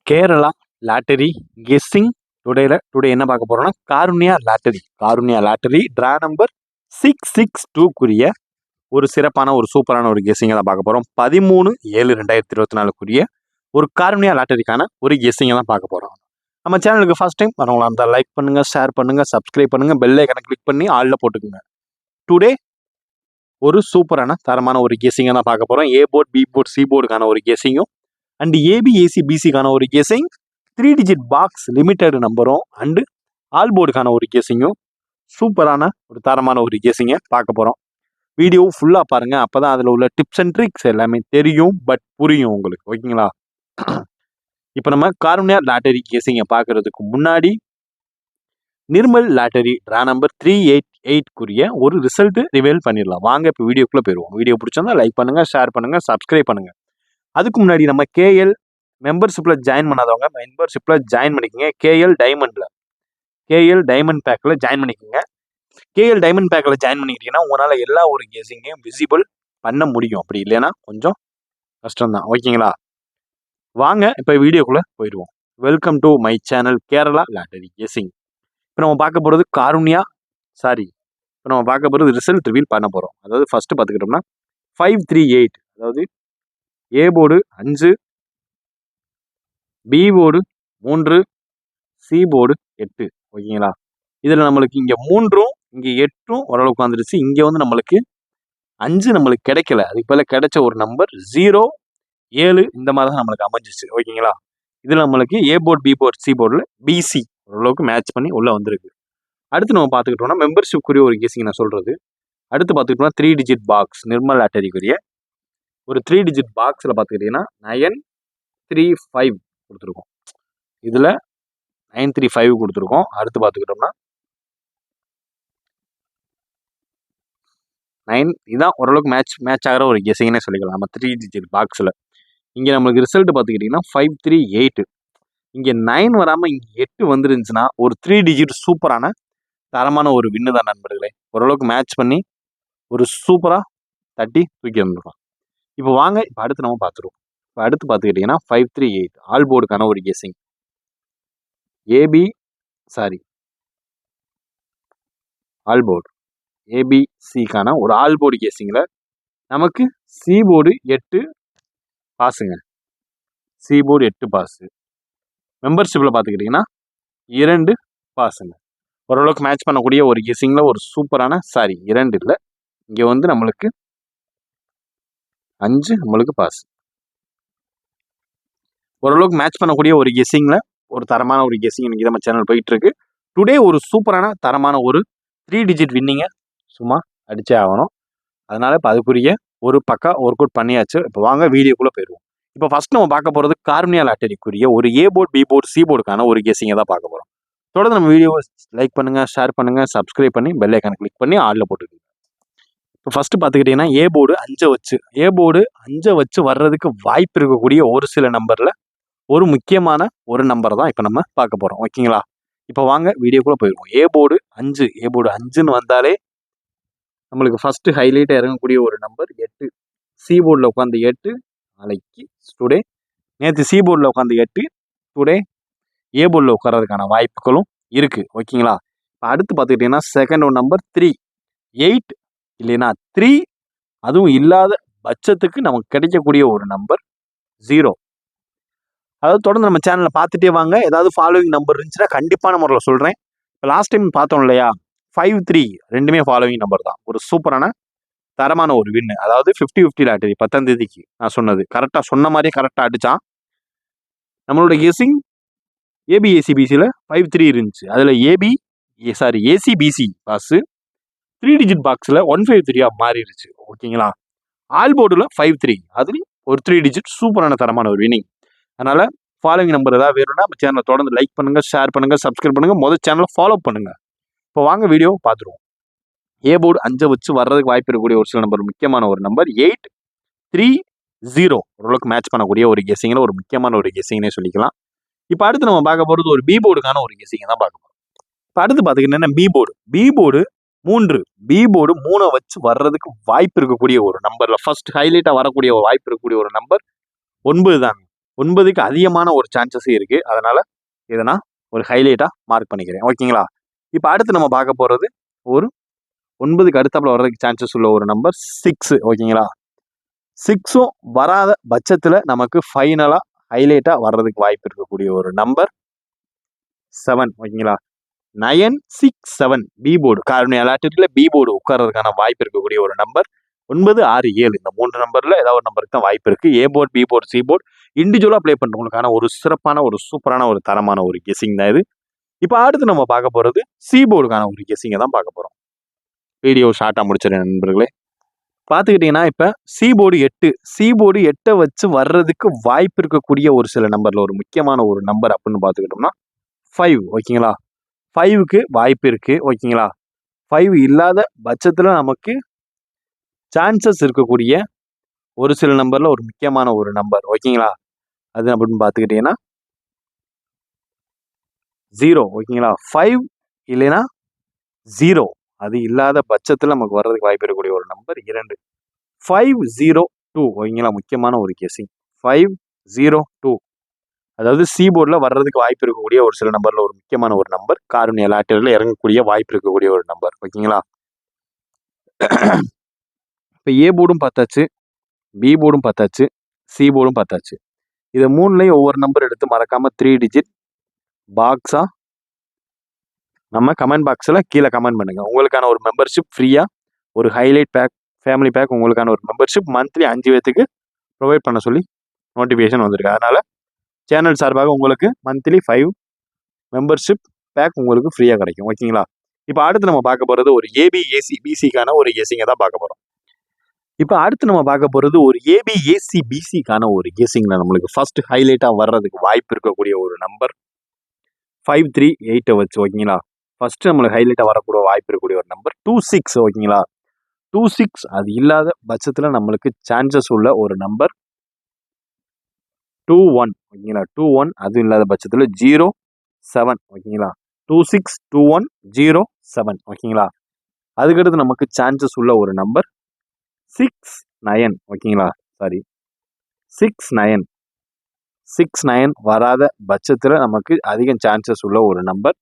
Kerala lottery guessing today என்ன பார்க்க போறோம்னா காருண்யா லாட்டரி ட்ரா நம்பர் 662 ஒரு சிறப்பான ஒரு சூப்பரான ஒரு கெஸ்ஸிங்கை தான் பார்க்க போறோம். 13/7/2024 ஒரு காருண்யா லாட்டரிக்கான ஒரு கெஸ்ஸிங்கை தான் பார்க்க போறோம். நம்ம சேனலுக்கு ஃபர்ஸ்ட் டைம் வரவங்களா இருந்தால் லைக் பண்ணுங்க, ஷேர் பண்ணுங்க, சப்ஸ்கிரைப் பண்ணுங்க, பெல் ஐக்கனை கிளிக் பண்ணி ஆல்ல போட்டுக்குங்க. டுடே ஒரு சூப்பரான தரமான ஒரு கெஸ்ஸிங்கை தான் பார்க்க போறோம். A board, B board, C போர்டுக்கான ஒரு கெஸ்ஸிங்கும் அண்ட் ஏபி, ஏசி, பிசிக்கான ஒரு கெஸ்ஸிங், 3 டிஜிட் பாக்ஸ் லிமிட்டட் நம்பரும் அண்டு ஆல் போர்டுக்கான ஒரு கெஸ்ஸிங்கும் சூப்பரான ஒரு தரமான ஒரு கெஸ்ஸிங்கை பார்க்க போகிறோம். வீடியோ ஃபுல்லாக பாருங்கள், அப்போ தான் அதில் உள்ள டிப்ஸ் அண்ட் ட்ரிக்ஸ் எல்லாமே தெரியும், பட் புரியும் உங்களுக்கு. ஓகேங்களா? இப்போ நம்ம காருண்யா லாட்டரி கெஸ்ஸிங்கை பார்க்கறதுக்கு முன்னாடி நிர்மல் லாட்டரி ட்ரா நம்பர் 388 ஒரு ரிசல்ட் ரிவீல் பண்ணிடலாம். வாங்க இப்போ வீடியோக்குள்ளே போயிடுவோம். வீடியோ பிடிச்சிருந்தா லைக் பண்ணுங்கள், ஷேர் பண்ணுங்கள், சப்ஸ்கிரைப் பண்ணுங்கள். அதுக்கு முன்னாடி நம்ம கேஎல் மெம்பர்ஷிப்பில் ஜாயின் பண்ணாதவங்க மெம்பர்ஷிப்பில் ஜாயின் பண்ணிக்கோங்க. கேஎல் டைமண்ட் பேக்கில் ஜாயின் பண்ணிக்கோங்க. கேஎல் டைமண்ட் பேக்கில் ஜாயின் பண்ணிக்கிட்டீங்கன்னா உங்களால் எல்லா ஒரு கெஸ்ஸிங்கையும் விசிபிள் பண்ண முடியும். அப்படி இல்லைன்னா கொஞ்சம் கஷ்டம்தான். ஓகேங்களா? வாங்க இப்போ வீடியோக்குள்ளே போயிடுவோம். Welcome to my channel Kerala lottery guessing. இப்போ நம்ம பார்க்க போகிறது இப்போ நம்ம பார்க்க போகிறது ரிசல்ட் ரிவீல் பண்ண போகிறோம். அதாவது ஃபஸ்ட்டு பார்த்துக்கிட்டோம்னா 538, அதாவது A board 5, B board 3, C board 8. ஓகேங்களா? இதில் நம்மளுக்கு இங்கே 3ம் இங்கே 8ம் ஓரளவுக்கு வந்துடுச்சு. இங்கே வந்து நம்மளுக்கு 5 நம்மளுக்கு கிடைக்கல. அதுக்கு பதில் கிடைச்ச ஒரு நம்பர் 0, 7 இந்த மாதிரி தான் நம்மளுக்கு அமைஞ்சிச்சு. ஓகேங்களா? இதில் நம்மளுக்கு A board, B board, C போர்டில் பிசி ஓரளவுக்கு மேட்ச் பண்ணி உள்ளே வந்திருக்கு. அடுத்து நம்ம பார்த்துக்கிட்டோம்னா மெம்பர்ஷிப்க்குரிய ஒரு கேசிங் நான் சொல்கிறது. அடுத்து பார்த்துக்கிட்டோம்னா 3 டிஜிட் பாக்ஸ் நிர்மல் லாட்டரிக்குரிய ஒரு 3 டிஜிட் பாக்ஸில் பார்த்துக்கிட்டிங்கன்னா 935 கொடுத்துருக்கோம். இதில் 935 கொடுத்துருக்கோம். அடுத்து பார்த்துக்கிட்டோம்னா 9 இதான் ஓரளவுக்கு மேட்ச் ஆகிற ஒரு கெஸிங்னே சொல்லிக்கலாம் நம்ம 3 டிஜிட் பாக்ஸில். இங்கே நம்மளுக்கு ரிசல்ட் பார்த்துக்கிட்டிங்கன்னா 538. இங்கே 9 வராமல் இங்கே 8 வந்துருந்துச்சுன்னா ஒரு 3 டிஜிட் சூப்பரான தரமான ஒரு வின்னு தான் நண்பர்களே. ஓரளவுக்கு மேட்ச் பண்ணி ஒரு சூப்பராக தட்டி தூக்கி வந்துருக்கோம். இப்போ வாங்க இப்போ அடுத்து நம்ம பார்த்துருவோம். இப்போ அடுத்து பார்த்துக்கிட்டிங்கன்னா 538 ஆல் போர்டுக்கான ஒரு கெஸ்ஸிங். ஆல் போர்டு ஏபிசிக்கான ஒரு ஆல் போர்டு கெஸ்ஸிங்கில் நமக்கு சி போர்டு 8 பாஸுங்க. C board 8 pass. மெம்பர்ஷிப்பில் பார்த்துக்கிட்டிங்கன்னா 2 பாஸுங்க. ஓரளவுக்கு மேட்ச் பண்ணக்கூடிய ஒரு கெஸ்ஸிங்கில் ஒரு சூப்பரான 2 இல்லை, இங்கே வந்து நம்மளுக்கு 5 நம்மளுக்கு பாஸ். ஓரளவுக்கு மேட்ச் பண்ணக்கூடிய ஒரு கெஸ்ஸிங்கில் ஒரு தரமான ஒரு கெஸ்ஸிங் இன்றைக்கி நம்ம சேனல் போயிட்டுருக்கு. டுடே ஒரு சூப்பரான தரமான ஒரு 3 டிஜிட் வின்னிங்கை சும்மா அடிச்சே ஆகணும். அதனால் இப்போ அதுக்குரிய ஒரு பக்கா ஒர்க் அவுட் பண்ணியாச்சு. இப்போ வாங்க வீடியோக்குள்ளே போயிடுவோம். இப்போ ஃபஸ்ட் நம்ம பார்க்க போகிறது காருண்யா லாட்டரிக்குரிய ஒரு A board, B board, C போர்டுக்கான ஒரு கெஸ்ஸிங்கை தான் பார்க்க போகிறோம். தொடர்ந்து நம்ம வீடியோவை லைக் பண்ணுங்கள், ஷேர் பண்ணுங்கள், சப்ஸ்கிரைப் பண்ணி பெல் ஐக்கானை கிளிக் பண்ணி ஆளில் போட்டுக்கோங்க. இப்போ ஃபஸ்ட்டு பார்த்துக்கிட்டிங்கன்னா ஏ போர்டு 5 வச்சு வர்றதுக்கு வாய்ப்பு இருக்கக்கூடிய ஒரு சில நம்பரில் ஒரு முக்கியமான ஒரு நம்பர் தான் இப்போ நம்ம பார்க்க போகிறோம். ஓகேங்களா? இப்போ வாங்க வீடியோக்குள்ளே போயிடுவோம். ஏ போர்டு 5ன்னு வந்தாலே நம்மளுக்கு ஃபஸ்ட்டு ஹைலைட்டாக இறங்கக்கூடிய ஒரு நம்பர் 8. சி போர்டில் உட்காந்து 8 நாளைக்கு டுடே, நேற்று சி போர்டில் உட்காந்து 8 டுடே ஏ போர்டில் உட்காரதுக்கான வாய்ப்புகளும் இருக்குது. ஓகேங்களா? இப்போ அடுத்து பார்த்துக்கிட்டிங்கன்னா செகண்ட் ஒரு நம்பர் 3, 8 இல்லைன்னா 3, அதுவும் இல்லாத பட்சத்துக்கு நமக்கு கிடைக்கக்கூடிய ஒரு நம்பர் 0. அதாவது தொடர்ந்து நம்ம சேனலில் பார்த்துட்டே வாங்க. ஏதாவது ஃபாலோவிங் நம்பர் இருந்துச்சுன்னா கண்டிப்பான முறையில் சொல்கிறேன். இப்போ லாஸ்ட் டைம் பார்த்தோம் இல்லையா, 5-3 ரெண்டுமே ஃபாலோவிங் நம்பர் தான். ஒரு சூப்பரான தரமான ஒரு வின்னு. அதாவது 50-50 லாட்டரி 10ஆம் தேதிக்கு நான் சொன்னது கரெக்டாக சொன்ன மாதிரியே கரெக்டாக அடித்தான். நம்மளோட கெஸ்ஸிங் ஏபிஏசிபிசியில் 5-3 இருந்துச்சு. அதில் ஏசிபிசி பாஸு 3 டிஜிட் பாக்ஸில் 153 மாறிடுச்சு. ஓகேங்களா? ஆல் போர்டில் 5-3 அதுலேயும் ஒரு 3 டிஜிட் சூப்பரான தரமான ஒரு வின்னிங். அதனால் ஃபாலோவிங் நம்பர் ஏதாவது வேணும்னா நம்ம சேனலை தொடர்ந்து லைக் பண்ணுங்கள், ஷேர் பண்ணுங்கள், சப்ஸ்கிரைப் பண்ணுங்கள், முதல் சேனலை ஃபாலோ பண்ணுங்கள். இப்போ வாங்க வீடியோ பார்த்துருவோம். ஏ போர்டு 5 வச்சு வர்றதுக்கு வாய்ப்பு இருக்கக்கூடிய ஒரு சில நம்பர், முக்கியமான ஒரு நம்பர் 830 ஓரளவுக்கு மேட்ச் பண்ணக்கூடிய ஒரு கெஸ்ஸிங்கில் ஒரு முக்கியமான ஒரு கெஸ்ஸிங்னே சொல்லிக்கலாம். இப்போ அடுத்து நம்ம பார்க்க போகிறது ஒரு பி போர்டுக்கான ஒரு கெஸ்ஸிங்கை தான் பார்க்க போகிறோம். இப்போ அடுத்து பார்த்துக்கிட்டீங்கன்னா பி போர்டு 3 வச்சு வர்றதுக்கு வாய்ப்பு இருக்கக்கூடிய ஒரு நம்பரில் ஃபர்ஸ்ட் ஹைலைட்டாக வரக்கூடிய வாய்ப்பு இருக்கக்கூடிய ஒரு நம்பர் 9 தாங்க. 9க்கு அதிகமான ஒரு சான்சஸ் இருக்குது. அதனால் இதை நான் ஒரு ஹைலைட்டாக மார்க் பண்ணிக்கிறேன். ஓகேங்களா? இப்போ அடுத்து நம்ம பார்க்க போகிறது ஒரு 9க்கு அடுத்தாப்புல வர்றதுக்கு சான்சஸ் உள்ள ஒரு நம்பர் 6. ஓகேங்களா? 6ம் வராத பட்சத்தில் நமக்கு ஃபைனலாக ஹைலைட்டாக வர்றதுக்கு வாய்ப்பு இருக்கக்கூடிய ஒரு நம்பர் 7. ஓகேங்களா? 967 பி போர்டு கார்னியா லாட்டரியில் பி போர்டு உட்கார்றதுக்கான வாய்ப்பு இருக்கக்கூடிய ஒரு நம்பர் 9, 6, 7 இந்த 3 நம்பரில் ஏதாவது ஒரு நம்பருக்கு தான் வாய்ப்பு இருக்குது. A board, B board, C board இண்டிவிஜுவலாக ப்ளே பண்ணுறவங்களுக்கான ஒரு சிறப்பான ஒரு சூப்பரான ஒரு தரமான ஒரு கெஸிங் தான் இது. இப்போ அடுத்து நம்ம பார்க்க போகிறது சி போர்டுக்கான ஒரு கெஸிங்கை தான் பார்க்க போகிறோம். வீடியோ ஷார்ட்டாக முடிச்சிடுறேன் நண்பர்களே. பார்த்துக்கிட்டிங்கன்னா இப்போ சி போர்டு 8. சி போர்டு 8 வச்சு வர்றதுக்கு வாய்ப்பு இருக்கக்கூடிய ஒரு சில நம்பரில் ஒரு முக்கியமான ஒரு நம்பர் அப்படின்னு பார்த்துக்கிட்டோம்னா 5. ஓகேங்களா? 5க்கு வாய்ப்பு இருக்குது. ஓகேங்களா? 5 இல்லாத பட்சத்தில் நமக்கு சான்சஸ் இருக்கக்கூடிய ஒரு சில நம்பரில் ஒரு முக்கியமான ஒரு நம்பர். ஓகேங்களா? அது அப்படின்னு பார்த்துக்கிட்டிங்கன்னா 0. ஓகேங்களா? 5 இல்லைன்னா 0 அது இல்லாத பட்சத்தில் நமக்கு வர்றதுக்கு வாய்ப்பு இருக்கக்கூடிய ஒரு நம்பர் 2. 502. ஓகேங்களா? முக்கியமான ஒரு கெஸிங் 502. அதாவது சி போர்டில் வர்றதுக்கு வாய்ப்பு இருக்கக்கூடிய ஒரு சில நம்பரில் ஒரு முக்கியமான ஒரு நம்பர். கார்னியா லாட்டரியில் இறங்கக்கூடிய வாய்ப்பு இருக்கக்கூடிய ஒரு நம்பர். ஓகேங்களா? இப்போ ஏ போர்டும் பார்த்தாச்சு, பி போர்டும் பார்த்தாச்சு, சி போர்டும் பார்த்தாச்சு. இதை 3லையும் ஒவ்வொரு நம்பர் எடுத்து மறக்காமல் 3 டிஜிட் பாக்ஸாக நம்ம கமெண்ட் பாக்ஸில் கீழே கமெண்ட் பண்ணுங்கள். உங்களுக்கான ஒரு மெம்பர்ஷிப் ஃப்ரீயாக ஒரு ஹைலைட் பேக், ஃபேமிலி பேக் உங்களுக்கான ஒரு மெம்பர்ஷிப் மந்த்லி 5 பேத்துக்கு ப்ரொவைட் பண்ண சொல்லி நோட்டிஃபிகேஷன் வந்திருக்கு. அதனால் சேனல் சார்பாக உங்களுக்கு மந்த்லி 5 மெம்பர்ஷிப் பேக் உங்களுக்கு ஃப்ரீயாக கிடைக்கும். ஓகேங்களா? இப்போ அடுத்து நம்ம பார்க்க போகிறது ஒரு ஏபி, ஏசி, பிசிக்கான ஒரு கெஸிங்கை தான் பார்க்க போகிறோம். இப்போ அடுத்து நம்ம பார்க்க போகிறது ஒரு ஏபி, ஏசி, பிசிக்கான ஒரு கெஸிங்கில் நம்மளுக்கு ஃபர்ஸ்ட் ஹைலைட்டாக வர்றதுக்கு வாய்ப்பு இருக்கக்கூடிய ஒரு நம்பர் 538 வச்சு. ஓகேங்களா? ஃபர்ஸ்ட் நம்மளுக்கு ஹைலைட்டாக வரக்கூடிய வாய்ப்பு இருக்கக்கூடிய ஒரு நம்பர் 26. ஓகேங்களா? 26 அது இல்லாத பட்சத்தில் நம்மளுக்கு சான்சஸ் உள்ள ஒரு நம்பர் 21. ஓகேங்களா? 21 அது இல்லாத பட்சத்தில் 07. ஓகேங்களா? 26, 21, 07. ஓகேங்களா? அதுக்கடுத்து நமக்கு சான்சஸ் உள்ள ஒரு நம்பர் 69. ஓகேங்களா? சாரி 69. 69 வராத பட்சத்தில் நமக்கு அதிகம் சான்சஸ் உள்ள ஒரு நம்பர்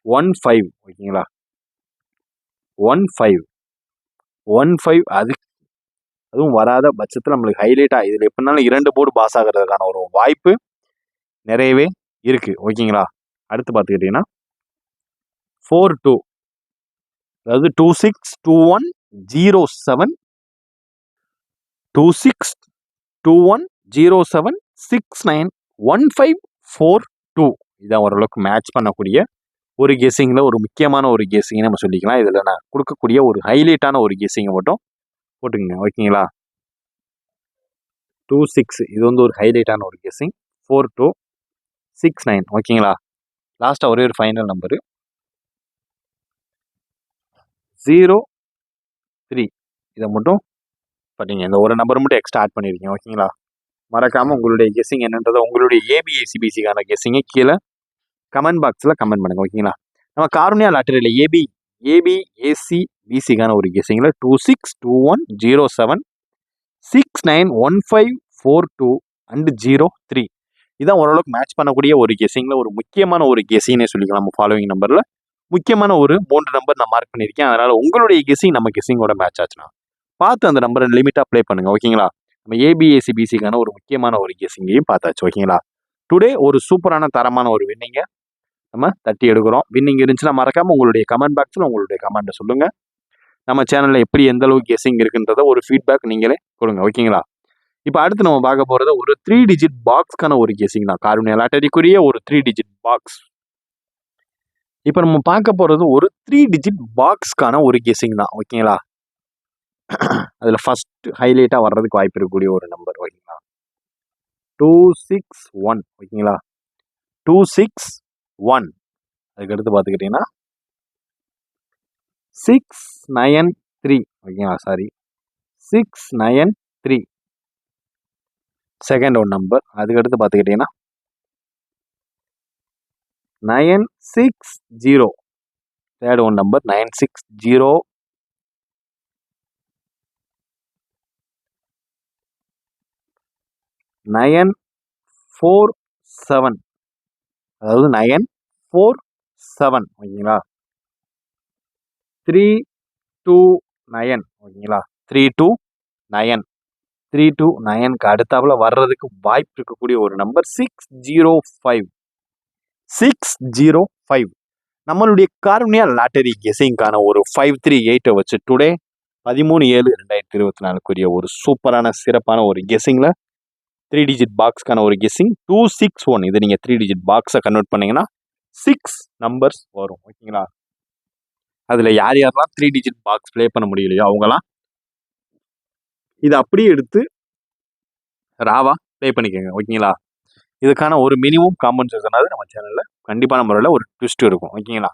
15. ஓகேங்களா? 15 அதுவும் வராத பட்சத்தில் நம்மளுக்கு ஹைலைட்டாக இதில் எப்படினாலும் 2 போர்டு பாஸ் ஆகிறதுக்கான ஒரு வாய்ப்பு நிறையவே இருக்குது. ஓகேங்களா? அடுத்து பார்த்துக்கிட்டிங்கன்னா 42. அதாவது 26, 21, 07, 26, 21, 07, 69, 15, 42 இதான் ஓரளவுக்கு மேட்ச் பண்ணக்கூடிய ஒரு கெஸிங்கில் ஒரு முக்கியமான ஒரு கெஸிங் நம்ம சொல்லிக்கலாம். இதில் நான் கொடுக்கக்கூடிய ஒரு ஹைலைட்டான ஒரு கெஸிங்கை மட்டும் போட்டுக்கங்க. ஓகேங்களா? 26 இது வந்து ஒரு ஹைலைட்டான ஒரு கெஸிங். 42, 69. ஓகேங்களா? லாஸ்ட்டாக ஒரே ஒரு ஃபைனல் நம்பரு 03. இதை மட்டும் பண்ணிங்க. இந்த ஒரு நம்பர் மட்டும் எக்ஸ்ட்ரா ஆட் பண்ணியிருக்கீங்க. ஓகேங்களா? மறக்காமல் உங்களுடைய கெஸிங் என்னன்றதை உங்களுடைய ஏபிஏசிபிசிக்கான கெஸிங்கை கீழே கமெண்ட் பாக்ஸில் கமெண்ட் பண்ணுங்கள். ஓகேங்களா? நம்ம கார்னியா லாட்டரியில் ஏபிஏசி பிசிக்கான ஒரு கெஸிங்கில் 26, 21, 07, 69, 15, 42 அண்டு 03 இதான் ஓரளவுக்கு மேட்ச் பண்ணக்கூடிய ஒரு கெஸிங்கில் ஒரு முக்கியமான ஒரு கெஸிங்னே சொல்லிக்கலாம். நம்ம ஃபாலோவிங் நம்பரில் முக்கியமான ஒரு 3 நம்பர் நான் மார்க் பண்ணியிருக்கேன். அதனால் உங்களுடைய கெஸிங் நம்ம கெஸிங்கோட மேட்ச் ஆச்சுன்னா பார்த்து அந்த நம்பரை லிமிட்டாக ப்ளே பண்ணுங்கள். ஓகேங்களா? நம்ம ஏபிஏசிபிசிக்கான ஒரு முக்கியமான ஒரு கெஸிங்கையும் பார்த்தாச்சு. ஓகேங்களா? டுடே ஒரு சூப்பரான தரமான ஒரு வின்னிங்கை நம்ம தட்டி எடுக்கிறோம். வின்னிங் இருந்துச்சுன்னா மறக்காமல் உங்களுடைய கமெண்ட் பாக்ஸில் உங்களுடைய கமெண்ட்டை சொல்லுங்கள். நம்ம சேனலில் எப்படி எந்த அளவுக்கு கெஸிங் இருக்குன்றத ஒரு ஃபீட்பேக் நீங்களே கொடுங்க. ஓகேங்களா? இப்போ அடுத்து நம்ம பார்க்க போகிறது ஒரு 3 டிஜிட் பாக்ஸ்க்கான ஒரு கெஸிங் தான். கார்னியா லாட்டரிக்குரிய ஒரு 3 டிஜிட் பாக்ஸ். இப்போ நம்ம பார்க்க போகிறது ஒரு 3 டிஜிட் பாக்ஸ்க்கான ஒரு கெஸிங் தான். ஓகேங்களா? அதில் ஃபர்ஸ்ட் ஹைலைட்டாக வர்றதுக்கு வாய்ப்பு இருக்கக்கூடிய ஒரு நம்பர். ஓகேங்களா? 261. ஓகேங்களா? 261 அதுக்கடுத்து பார்த்துக்கிட்டிங்கன்னா 693. ஓகேங்களா? Sorry 693 second one number. அதுக்கடுத்து பார்த்துக்கிட்டிங்கன்னா 960 தேர்ட் ஒன் நம்பர் 960. 9 947 அதாவது 947 ஓகேங்களா 329 ஓகேங்களா 329 329க்கு அடுத்தாப்புல வர்றதுக்கு வாய்ப்பு இருக்கக்கூடிய ஒரு நம்பர் 605 நம்மளுடைய காருண்யா லாட்டரி கெஸிங்கான ஒரு 538 வச்சு டுடே 13/7/2024 ஒரு சூப்பரான சிறப்பான ஒரு கெஸிங்ல 3 டிஜிட் பாக்ஸ்க்கான ஒரு கெஸிங் 261 இது நீங்க 3 டிஜிட் பாக்ஸை கன்வெர்ட் பண்ணீங்கன்னா 6 நம்பர்ஸ் வரும் ஓகேங்களா அதுல யாரெல்லாம் 3 டிஜிட் பாக்ஸ் ப்ளே பண்ண முடியலையோ அவங்கலாம் இதை அப்படியே எடுத்து ராவா ப்ளே பண்ணிக்கோங்க ஓகேங்களா இதுக்கான ஒரு மினிமம் காம்பன்சேஷனாவது நம்ம சேனல்ல கண்டிப்பான முறையில் ஒரு ட்விஸ்ட் இருக்கும் ஓகேங்களா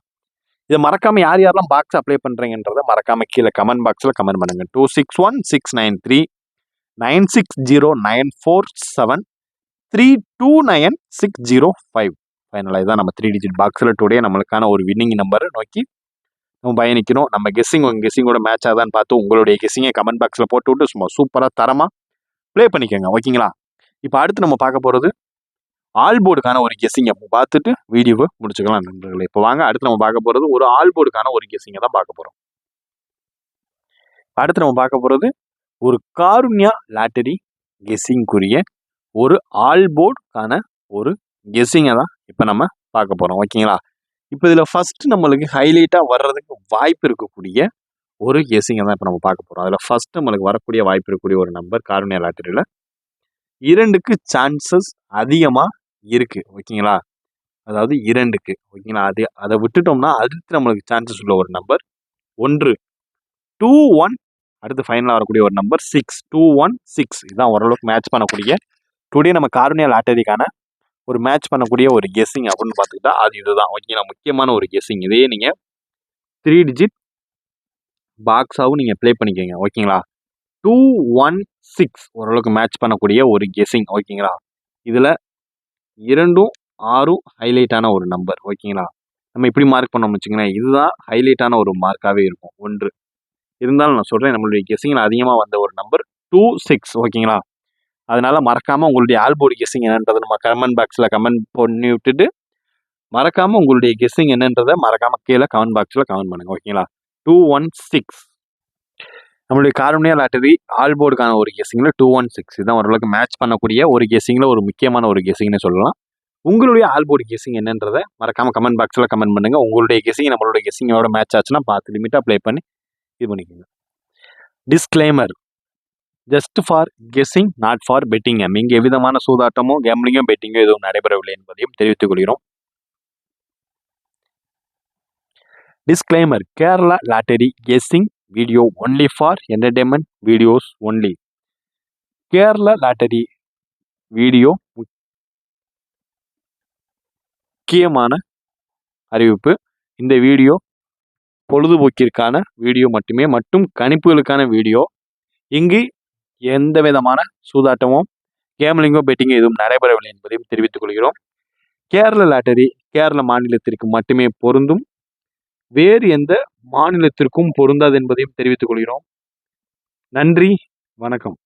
இதை மறக்காம யாரெல்லாம் பாக்ஸ் அப்ளை பண்றீங்கன்றத மறக்காம கீழே கமெண்ட் பாக்ஸ்ல கமெண்ட் பண்ணுங்க 261693 960947 ஃபைனலாக இதான் நம்ம 3 டிஜிட் பாக்ஸில் டுடே நம்மளுக்கான ஒரு வின்னிங் நம்பரை நோக்கி நம்ம பயணிக்கணும் நம்ம கெஸ்ஸிங் உங்கள் கெஸ்ஸிங்கோட மேட்ச் ஆகுதான்னு பார்த்து உங்களுடைய கெஸ்ஸிங்கை கமெண்ட் பாக்ஸில் போட்டு விட்டு சும்மா சூப்பராக தரமாக ப்ளே பண்ணிக்கோங்க ஓகேங்களா இப்போ அடுத்து நம்ம பார்க்க போகிறது ஆல் போர்டுக்கான ஒரு கெஸ்ஸிங்கை பார்த்துட்டு வீடியோவை முடிச்சுக்கலாம் நண்பர்களே இப்போ வாங்க அடுத்து நம்ம பார்க்க போகிறது ஒரு ஆல் போர்டுக்கான ஒரு கெஸ்ஸிங்கை தான் பார்க்க போகிறோம் அடுத்து நம்ம பார்க்க போகிறது ஒரு காருண்யா லாட்டரி கெஸ்ஸிங்குரிய ஒரு ஆல் போர்டுக்கான ஒரு கெஸ்ஸிங்கை தான் இப்போ நம்ம பார்க்க போகிறோம் ஓகேங்களா இப்போ இதில் ஃபஸ்ட்டு நம்மளுக்கு ஹைலைட்டாக வர்றதுக்கு வாய்ப்பு இருக்கக்கூடிய ஒரு கெஸ்ஸிங்கை தான் இப்போ நம்ம பார்க்க போகிறோம் அதில் ஃபஸ்ட்டு நம்மளுக்கு வரக்கூடிய வாய்ப்பு இருக்கக்கூடிய ஒரு நம்பர் காருண்யா லாட்டரியில் 2க்கு சான்சஸ் அதிகமாக இருக்குது ஓகேங்களா அதாவது 2க்கு ஓகேங்களா அதை விட்டுட்டோம்னா அடுத்து நம்மளுக்கு சான்சஸ் உள்ள ஒரு நம்பர் 1 21 அடுத்து ஃபைனலாக வரக்கூடிய ஒரு நம்பர் 6216 இதுதான் ஓரளவுக்கு மேட்ச் பண்ணக்கூடிய டுடே நம்ம காருண்யா லாட்டரிக்கான ஒரு மேட்ச் பண்ணக்கூடிய ஒரு கெஸ்ஸிங் அப்படின்னு பார்த்துக்கிட்டா அது இதுதான் ஓகேங்களா முக்கியமான ஒரு கெஸ்ஸிங் இதே நீங்கள் 3 டிஜிட் பாக்ஸாகவும் நீங்கள் ப்ளே பண்ணிக்கோங்க ஓகேங்களா 216 ஓரளவுக்கு மேட்ச் பண்ணக்கூடிய ஒரு கெஸ்ஸிங் ஓகேங்களா இதில் 2ம் 6ம் ஹைலைட்டான ஒரு நம்பர் ஓகேங்களா நம்ம இப்படி மார்க் பண்ணோம்னு வச்சுங்களேன் இதுதான் ஹைலைட்டான ஒரு மார்க்காகவே இருக்கும் 1 இருந்தாலும் நான் சொல்கிறேன் நம்மளுடைய கெஸ்ஸிங்கில் அதிகமாக வந்த ஒரு நம்பர் 26 ஓகேங்களா அதனால மறக்காமல் உங்களுடைய ஆல்போர்டு கெஸ்ஸிங் என்னன்றதை நம்ம கமெண்ட் பாக்ஸில் கமெண்ட் பண்ணி விட்டுட்டு மறக்காமல் உங்களுடைய கெஸ்ஸிங் என்னன்றதை மறக்காமல் கீழே கமெண்ட் பாக்ஸில் கமெண்ட் பண்ணுங்க ஓகேங்களா 216 நம்மளுடைய காருண்யா லாட்டரி ஆல்போர்டுக்கான ஒரு கெஸ்ஸிங்கில் 216 இதுதான் ஓரளவுக்கு மேட்ச் பண்ணக்கூடிய ஒரு கெஸ்ஸிங்கில் ஒரு முக்கியமான ஒரு கெஸ்ஸிங்னு சொல்லலாம் உங்களுடைய ஆல்போர்டு கெஸ்ஸிங் என்னன்றதை மறக்காமல் கமெண்ட் பாக்ஸில் கமெண்ட் பண்ணுங்கள் உங்களுடைய கெஸ்ஸிங் நம்மளுடைய கெஸ்ஸிங்கோட மேட்ச் ஆச்சுன்னா பார்த்து லிமிட்டாக ப்ளே பண்ணி இது பண்ணிக்கோங்க disclaimer just for guessing not for betting இங்கே எவ்விதமான சூதாட்டமோ கேம்லிங்கோ பெட்டிங்கோ எதுவும் நடைபெறவில்லை என்பதையும் தெரிவித்துக் கொள்கிறோம் disclaimer Kerala lottery guessing video only for entertainment videos only Kerala lottery video முக்கியமான அறிவிப்பு இந்த வீடியோ பொழுதுபோக்கிற்கான வீடியோ மட்டுமே மற்றும் கணிப்புகளுக்கான வீடியோ இங்கு எந்த விதமான சூதாட்டமோ கேம்லிங்கோ பெட்டிங்கோ எதுவும் நடைபெறவில்லை என்பதையும் தெரிவித்துக் கொள்கிறோம் கேரள லாட்டரி கேரள மாநிலத்திற்கு மட்டுமே பொருந்தும் வேறு எந்த மாநிலத்திற்கும் பொருந்தாது என்பதையும் தெரிவித்துக் கொள்கிறோம் நன்றி வணக்கம்